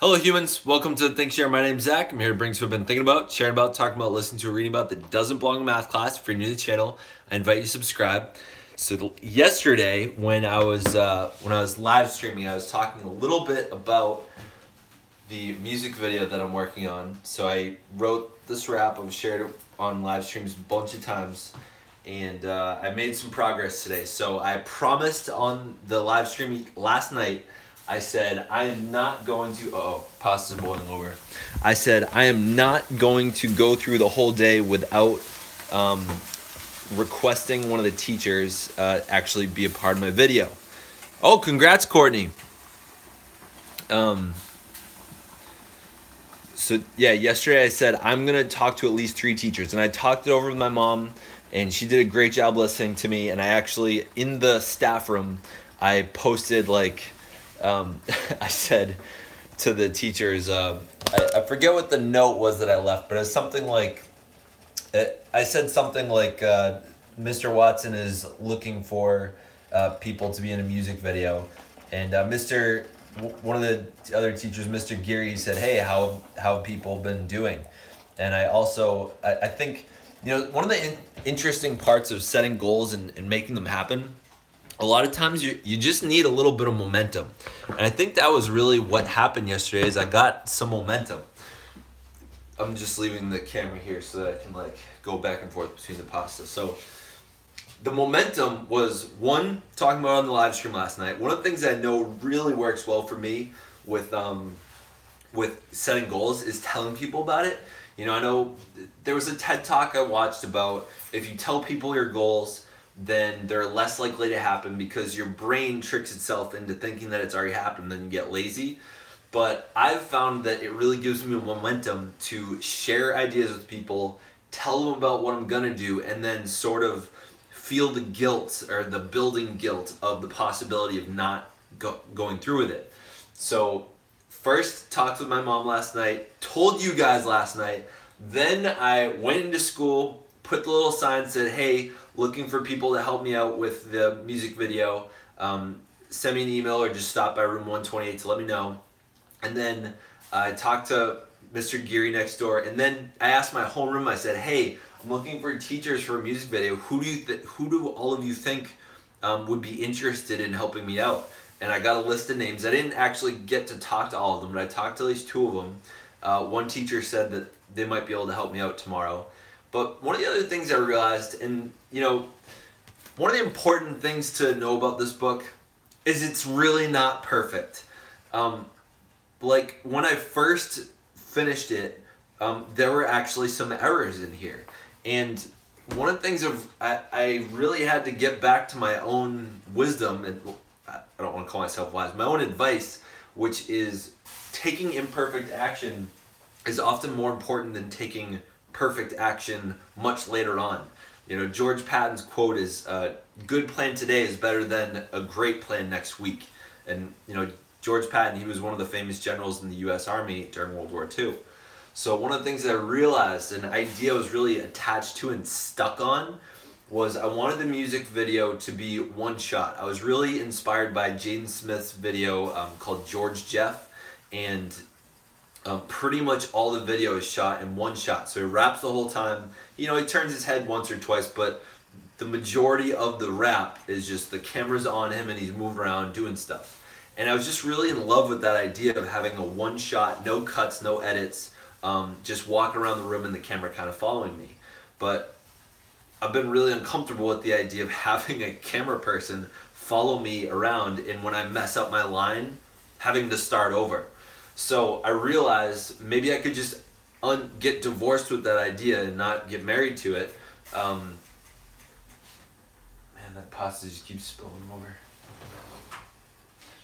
Hello, humans. Welcome to Think Share. My name's Zach. I'm here to bring what I've been thinking about, sharing about, talking about, listening to, reading about that doesn't belong in math class. If you're new to the channel, I invite you to subscribe. So yesterday, when I was live streaming, I was talking a little bit about the music video that I'm working on. So I wrote this rap. I've shared it on live streams a bunch of times, and I made some progress today. So I promised on the live stream last night. I said I am not going to. Pasta's boiling over. I said I am not going to go through the whole day without um, requesting one of the teachers actually be a part of my video. Oh, congrats, Courtney. Um, So yeah, yesterday I said I'm gonna talk to at least 3 teachers, and I talked it over with my mom, and she did a great job listening to me. And I actually, in the staff room, I posted I said to the teachers, I forget what the note was that I left, but it was something like, I said something like, Mr. Watson is looking for people to be in a music video, and one of the other teachers, Mr. Geary, said, "Hey, how have people been doing?" And I think, one of the interesting parts of setting goals and making them happen. A lot of times you just need a little bit of momentum, and I think that was really what happened yesterday. Is I got some momentum. I'm just leaving the camera here so that I can go back and forth between the pasta. So the momentum was one, talking about on the live stream last night. One of the things that I know really works well for me with setting goals is telling people about it. I know there was a TED talk I watched about if you tell people your goals, then they're less likely to happen because your brain tricks itself into thinking that it's already happened, then you get lazy. But I've found that it really gives me momentum to share ideas with people, tell them about what I'm gonna do, and then sort of feel the guilt or the building guilt of the possibility of not going through with it. So, first, talked with my mom last night, told you guys last night, then I went into school, put the little sign, said, "Hey, looking for people to help me out with the music video. Send me an email or just stop by room 128 to let me know." And then I talked to Mr. Geary next door, and then I asked my homeroom. I said, "Hey, I'm looking for teachers for a music video. Who do all of you think would be interested in helping me out?" And I got a list of names. I didn't actually get to talk to all of them, but I talked to at least 2 of them. One teacher said that they might be able to help me out tomorrow. But one of the other things I realized, and one of the important things to know about this book is it's really not perfect. Um, when I first finished it, there were actually some errors in here, and one of the things I really had to get back to my own wisdom, and I don't want to call myself wise, my own advice, which is taking imperfect action is often more important than taking perfect action much later on. George Patton's quote is, "Good plan today is better than a great plan next week." And George Patton, he was one of the famous generals in the U.S. Army during World War II. So one of the things that I realized, an idea I was really attached to and stuck on, was I wanted the music video to be one shot. I was really inspired by Jaden Smith's video called George Jeff, and pretty much all the video is shot in one shot. So he raps the whole time. He turns his head once or twice, but the majority of the rap is just the camera's on him and he's moving around doing stuff. And I was just really in love with that idea of having a one shot, no cuts, no edits, just walking around the room and the camera kind of following me. But I've been really uncomfortable with the idea of having a camera person follow me around, and when I mess up my line, having to start over. So I realized maybe I could just get divorced with that idea and not get married to it. Man, that pasta just keeps spilling over.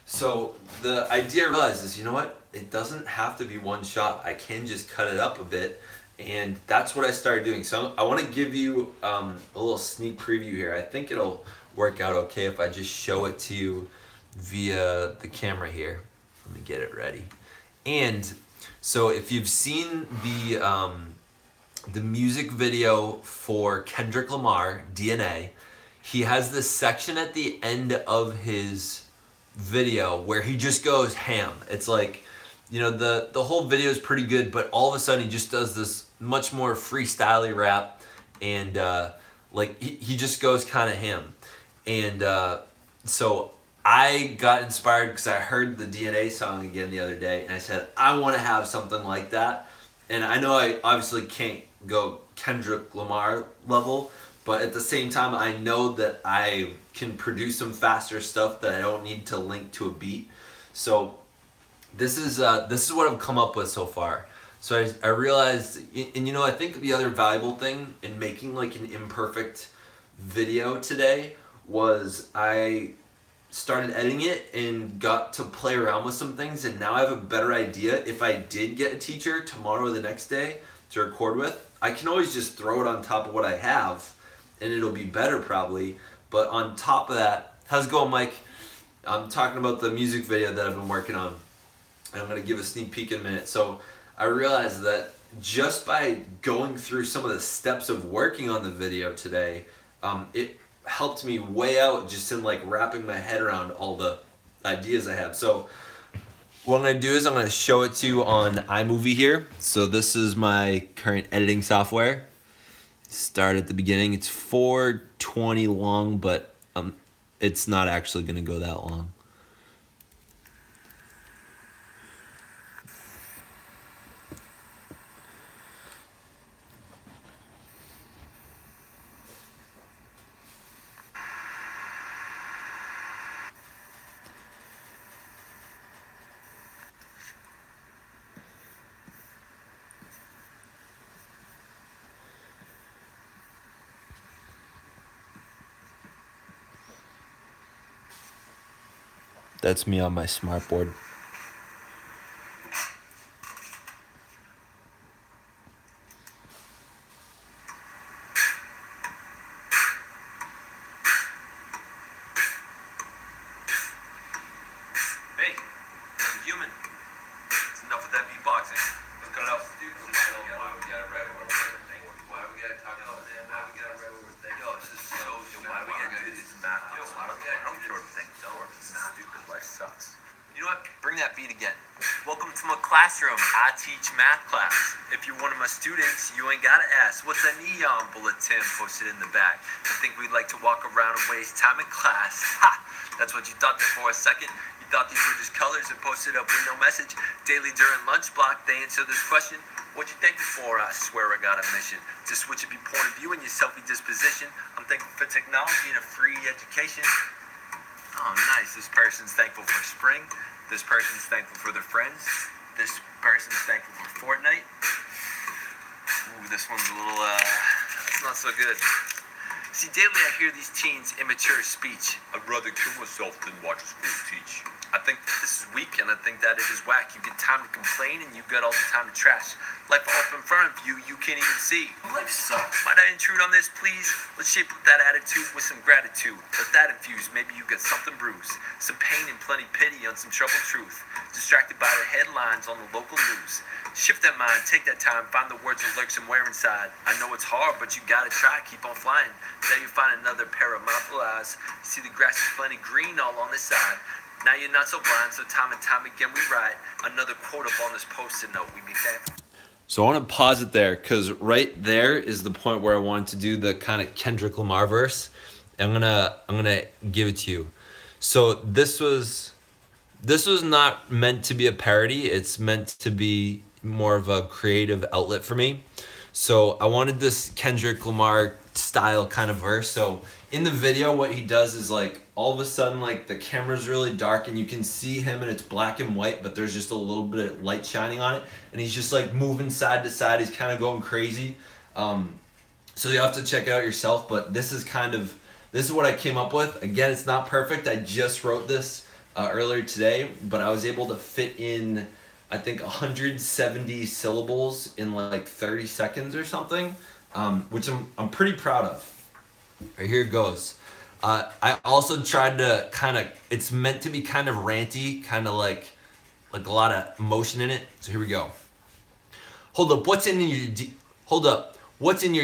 So the idea is, you know what? It doesn't have to be one shot. I can just cut it up a bit, and that's what I started doing. So I want to give you a little sneak preview here. I think it'll work out okay if I just show it to you via the camera here. Let me get it ready. And so if you've seen the music video for Kendrick Lamar, DNA, he has this section at the end of his video where he just goes ham. It's like the whole video is pretty good, but all of a sudden he just does this much more freestyly rap, and like he just goes kind of him, and so I got inspired because I heard the DNA song again the other day, and I said I want to have something like that, and I know I obviously can't go Kendrick Lamar level, but at the same time I know that I can produce some faster stuff that I don't need to link to a beat, so this is what I've come up with so far. So I realized, and I think the other valuable thing in making like an imperfect video today was I started editing it and got to play around with some things, and now I have a better idea. If I did get a teacher tomorrow or the next day to record with, I can always just throw it on top of what I have, and it'll be better probably. But on top of that, how's it going, Mike? I'm talking about the music video that I've been working on. And I'm going to give a sneak peek in a minute. So I realized that just by going through some of the steps of working on the video today, it helped me way out just in like wrapping my head around all the ideas I have. So what I'm going to do is I'm going to show it to you on iMovie here. So this is my current editing software. Start at the beginning. It's 420 long, but it's not actually going to go that long. That's me on my smartboard. Hey, I'm human. It's enough of that beatboxing. Let's cut it out. Why we gotta rap over everything? Why we gotta talk about that? Why we gotta rap over everything? Yo, this is so stupid. Why we gotta do this math? Yo, why do we gotta do short things? This is stupid. Life sucks. You know what? Bring that beat again. Welcome to my classroom. I teach math class. If you're one of my students, you ain't gotta ask, what's that neon bulletin posted in the back? I think we'd like to walk around and waste time in class. Ha! That's what you thought there for a second. You thought these were just colors and posted up with no message. Daily during lunch block, they answer this question. What you thankful for? I swear I got a mission to switch up your point of view and your selfie disposition. I'm thankful for technology and a free education. Oh, nice. This person's thankful for spring. This person's thankful for their friends. This person's thankful for Fortnite. Ooh, this one's a little, that's not so good. See, daily I hear these teens' immature speech. I'd rather kill myself than watch a school teach. I think this is weak, and I think that it is whack. You get time to complain, and you got all the time to trash. Life all up in front of you, you can't even see. Life sucks. Might I intrude on this, please? Let's shape up that attitude with some gratitude. Let that infuse, maybe you got something bruised. Some pain and plenty pity on some troubled truth. Distracted by the headlines on the local news. Shift that mind, take that time, find the words that lurk somewhere inside. I know it's hard, but you gotta try, keep on flying. Now you find another pair of mindful eyes. See the grass is plenty green all on this side. Now you're not so blind, so time and time again we write another quote up on this post-it note. We be thankful. So I want to pause it there because right there is the point where I wanted to do the kind of Kendrick Lamar verse. I'm gonna give it to you. So this was not meant to be a parody. It's meant to be more of a creative outlet for me. So I wanted this Kendrick Lamar style kind of verse. So in the video, what he does is like all of a sudden like the camera's really dark and you can see him and it's black and white, but there's just a little bit of light shining on it, and he's just like moving side to side. He's kind of going crazy. So you have to check it out yourself, but this is what I came up with. Again, it's not perfect. I just wrote this earlier today, but I was able to fit in I think 170 syllables in like 30 seconds or something, which I'm pretty proud of. Right, here it goes. I also tried to it's meant to be kind of ranty, kind of like a lot of emotion in it. So here we go. Hold up, what's in your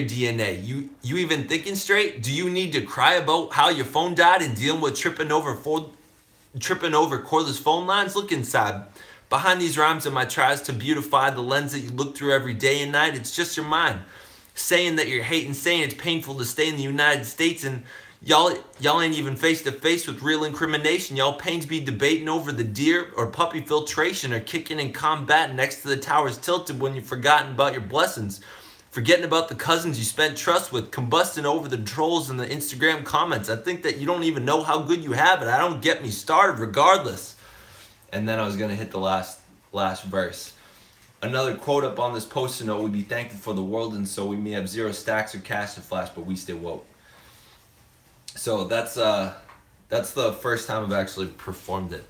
DNA? You even thinking straight? Do you need to cry about how your phone died and dealing with tripping over cordless phone lines? Look inside. Behind these rhymes and my tries to beautify the lens that you look through every day and night, it's just your mind saying that you're hating, saying it's painful to stay in the United States, and y'all ain't even face to face with real incrimination. Y'all pains be debating over the deer or puppy filtration, or kicking in combat next to the towers tilted when you've forgotten about your blessings. Forgetting about the cousins you spent trust with, combusting over the trolls and the Instagram comments. I think that you don't even know how good you have it. I don't get me started regardless. And then I was gonna hit the last verse. Another quote up on this post-it note: "We be thankful for the world, and so we may have zero stacks or cash to flash, but we stay woke." So that's the first time I've actually performed it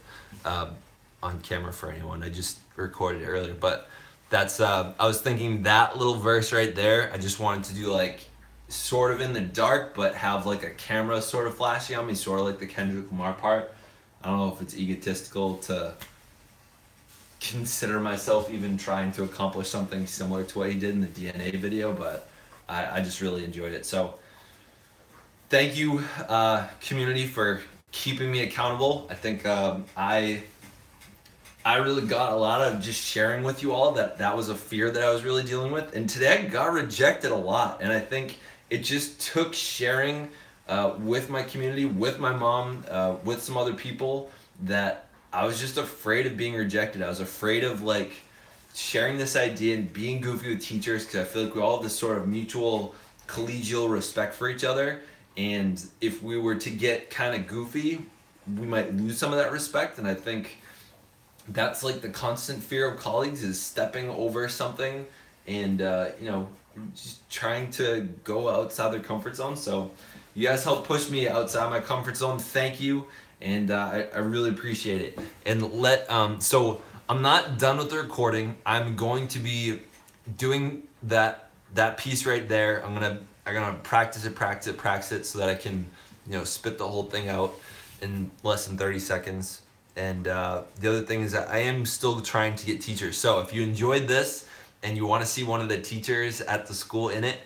on camera for anyone. I just recorded it earlier, but that's I was thinking that little verse right there, I just wanted to do like sort of in the dark, but have like a camera sort of flashing on me, sort of like the Kendrick Lamar part. I don't know if it's egotistical to consider myself even trying to accomplish something similar to what he did in the DNA video, but I just really enjoyed it. So thank you, community, for keeping me accountable. I think I really got a lot of just sharing with you all that was a fear that I was really dealing with. And today I got rejected a lot. And I think it just took sharing with my community, with my mom, with some other people, that I was just afraid of being rejected. I was afraid of like sharing this idea and being goofy with teachers, because I feel like we all have this sort of mutual collegial respect for each other. And if we were to get kind of goofy, we might lose some of that respect. And I think that's like the constant fear of colleagues, is stepping over something and just trying to go outside their comfort zone. So you guys helped push me outside my comfort zone. Thank you. And I really appreciate it. And so I'm not done with the recording. I'm going to be doing that piece right there. I'm gonna practice it so that I can spit the whole thing out in less than 30 seconds. And the other thing is that I am still trying to get teachers. So if you enjoyed this and you want to see one of the teachers at the school in it,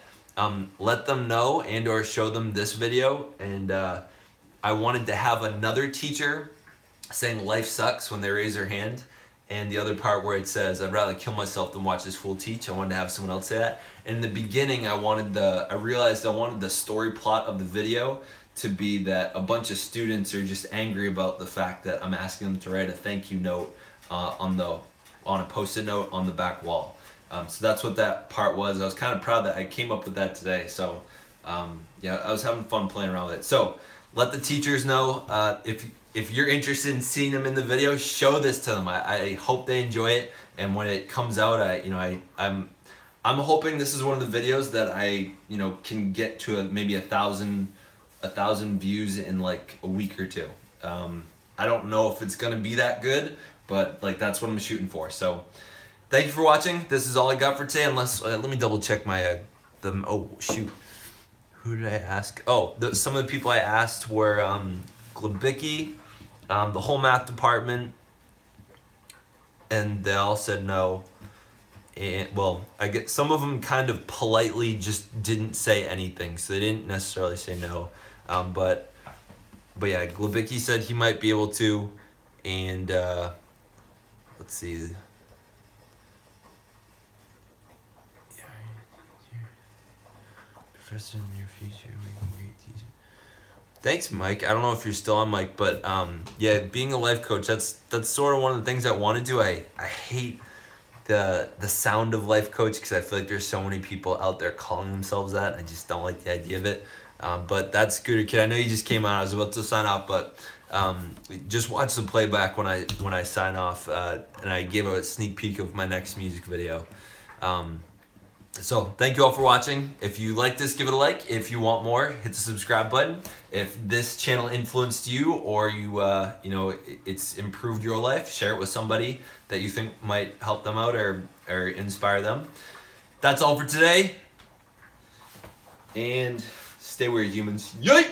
let them know and or show them this video. And I wanted to have another teacher saying life sucks when they raise their hand, and the other part where it says I'd rather kill myself than watch this fool teach. I wanted to have someone else say that. And in the beginning, I realized I wanted the story plot of the video to be that a bunch of students are just angry about the fact that I'm asking them to write a thank you note on a post-it note on the back wall. So that's what that part was. I was kind of proud that I came up with that today. So yeah, I was having fun playing around with it. So let the teachers know if you're interested in seeing them in the video, show this to them. I hope they enjoy it, and when it comes out, I'm hoping this is one of the videos that I can get to maybe 1,000 views in like a week or two. I don't know if it's gonna be that good, but like that's what I'm shooting for. So thank you for watching. This is all I got for today. Unless let me double check my oh shoot, who did I ask? Oh, some of the people I asked were Glebicki, the whole math department, and they all said no. And well, I get some of them kind of politely just didn't say anything, so they didn't necessarily say no. But yeah, Glebicki said he might be able to, and let's see. Professor in your future, making great teacher. Thanks, Mike. I don't know if you're still on, Mike, but yeah, being a life coach, that's sort of one of the things I want to do. I hate the sound of life coach, because I feel like there's so many people out there calling themselves that. I just don't like the idea of it. But that's Scooter Kid. I know you just came on. I was about to sign off, but just watch the playback when I sign off, and I gave a sneak peek of my next music video. So thank you all for watching. If you like this, give it a like. If you want more, hit the subscribe button. If this channel influenced you, or it's improved your life, share it with somebody that you think might help them out or inspire them. That's all for today. And stay weird, humans. Yay!